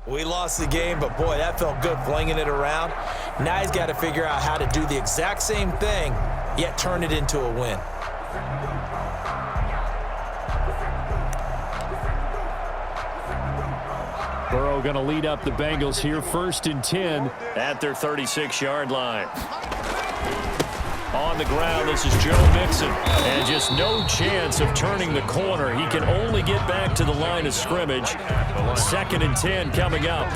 We lost the game, but boy, that felt good flinging it around. Now he's got to figure out how to do the exact same thing, yet turn it into a win. Burrow going to lead up the Bengals here, 1st and 10 at their 36-yard line. On the ground, this is Joe Mixon. And just no chance of turning the corner. He can only get back to the line of scrimmage. 2nd and 10 coming up.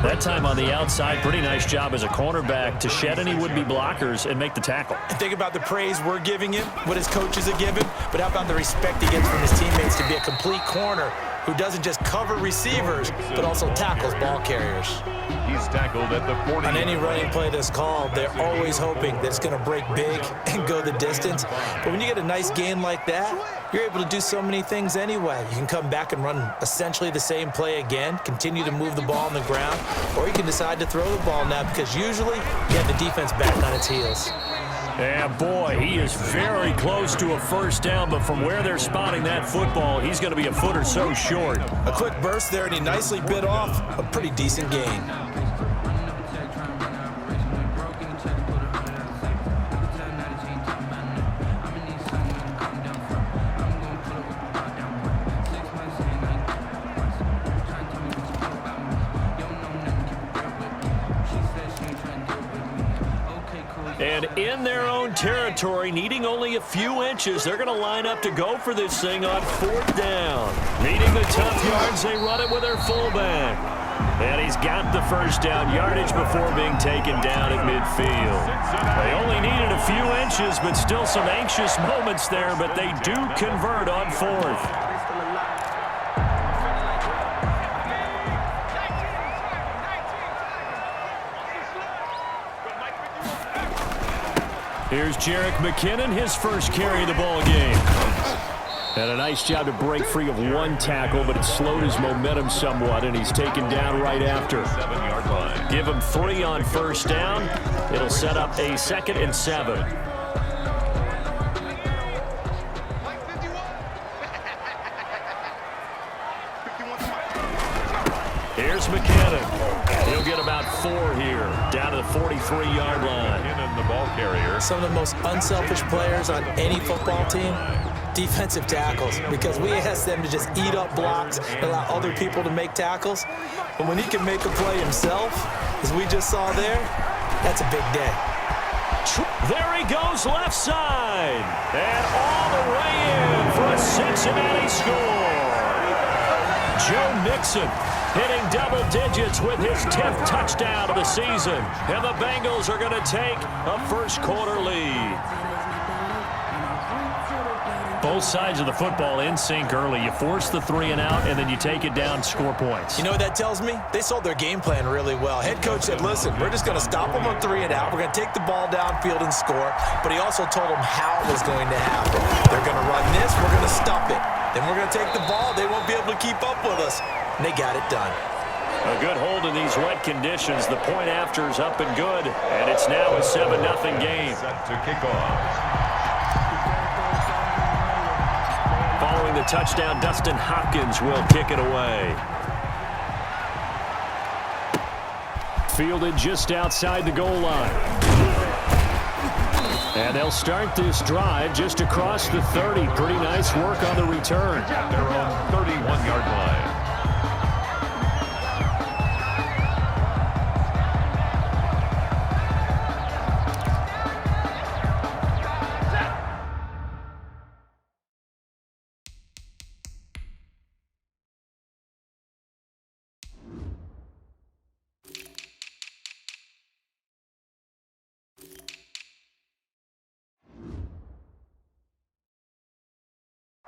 That time on the outside, pretty nice job as a cornerback to shed any would-be blockers and make the tackle. And think about the praise we're giving him, what his coaches are giving, but how about the respect he gets from his teammates to be a complete corner who doesn't just cover receivers, but also tackles ball carriers. He's tackled at the 40. On any running play that's called, they're always hoping that it's going to break big and go the distance. But when you get a nice gain like that, you're able to do so many things anyway. You can come back and run essentially the same play again, continue to move the ball on the ground, or you can decide to throw the ball now because usually you have the defense back on its heels. And boy, he is very close to a first down, but from where they're spotting that football, he's going to be a foot or so short. A quick burst there, and he nicely bit off a pretty decent gain. And in their own territory, needing only a few inches, they're going to line up to go for this thing on 4th down. Needing the tough yards, they run it with their fullback. And he's got the first down yardage before being taken down at midfield. They only needed a few inches, but still some anxious moments there, but they do convert on 4th. Here's Jerick McKinnon, his first carry of the ball game. And a nice job to break free of one tackle, but it slowed his momentum somewhat, and he's taken down right after. 7-yard line. Give him 3 on first down. It'll set up a 2nd and 7. Here's McKinnon. He'll get about 4 here, down to the 43-yard line. The ball carrier. Some of the most unselfish players on any football team, defensive tackles, because we ask them to just eat up blocks and allow other people to make tackles. But when he can make a play himself, as we just saw there, that's a big day. There he goes left side. And all the way in for a Cincinnati score. Joe Mixon hitting double digits with his 10th touchdown of the season. And the Bengals are going to take a first-quarter lead. Both sides of the football in sync early. You force the 3-and-out, and then you take it down, score points. You know what that tells me? They sold their game plan really well. Head coach said, listen, we're just going to stop them on 3-and-out. We're going to take the ball downfield and score. But he also told them how it was going to happen. They're going to run this. We're going to stop it. Then we're going to take the ball. They won't be able to keep up with us. And they got it done. A good hold in these wet conditions. The point after is up and good. And it's now a 7-0 game. Set to kick off. Following the touchdown, Dustin Hopkins will kick it away. Fielded just outside the goal line. And they'll start this drive just across the 30. Pretty nice work on the return. At their own 31-yard line.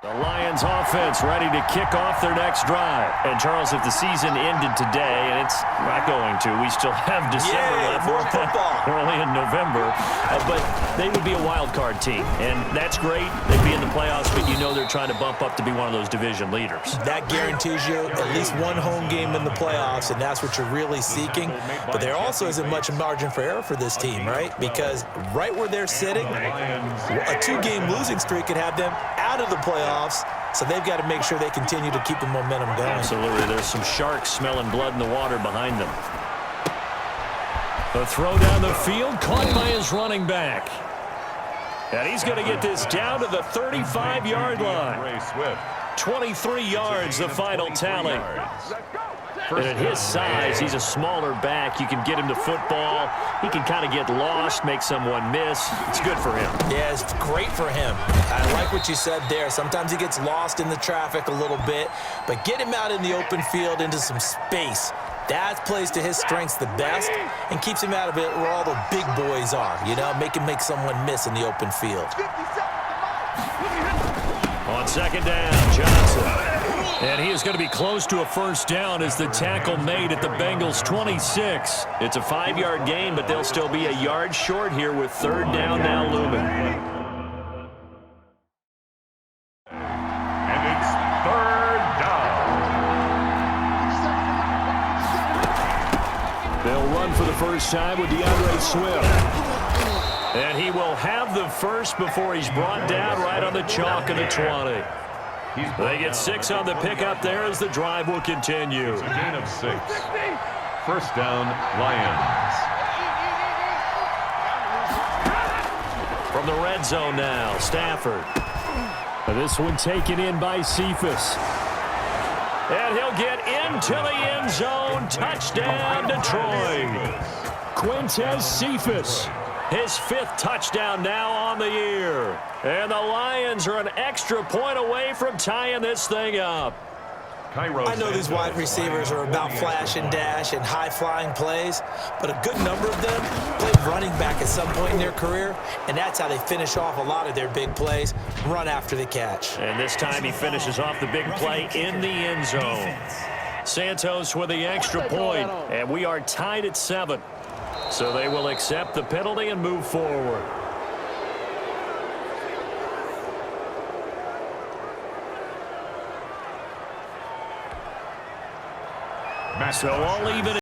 The Lions offense ready to kick off their next drive. And, Charles, if the season ended today, and it's not going to, we still have December left. More football. We're only in November. But they would be a wild card team. And that's great. They'd be in the playoffs, but you know they're trying to bump up to be one of those division leaders. That guarantees you at least one home game in the playoffs, and that's what you're really seeking. But there also isn't much margin for error for this team, right? Because right where they're sitting, a 2-game losing streak could have them out out of the playoffs, so they've got to make sure they continue to keep the momentum going. Absolutely. There's some sharks smelling blood in the water behind them. The throw down the field, caught by his running back. And he's going to get this down to the 35-yard line. 23 yards, the final tally. And at his size, he's a smaller back. You can get him to football. He can kind of get lost, make someone miss. It's good for him. Yeah, it's great for him. I like what you said there. Sometimes he gets lost in the traffic a little bit, but get him out in the open field into some space. That plays to his strengths the best and keeps him out of it where all the big boys are, you know, make him make someone miss in the open field. On second down, Johnson. And he is going to be close to a first down as the tackle made at the Bengals' 26. It's a 5-yard gain, but they'll still be a yard short here with third down now looming. And it's third down. They'll run for the first time with DeAndre Swift. And he will have the first before he's brought down right on the chalk of the 20. They get 6 on the pickup there as the drive will continue. It's a gain of 6. First down, Lions. From the red zone now, Stafford. This one taken in by Cephas. And he'll get into the end zone. Touchdown, Detroit. Quintez Cephas. His 5th touchdown now on the year. And the Lions are an extra point away from tying this thing up. I know these wide receivers are about flash and dash and high-flying plays, but a good number of them played running back at some point in their career, and that's how they finish off a lot of their big plays, run after the catch. And this time he finishes off the big play in the end zone. Santos with the extra point, and we are tied at 7. So they will accept the penalty and move forward. So all even.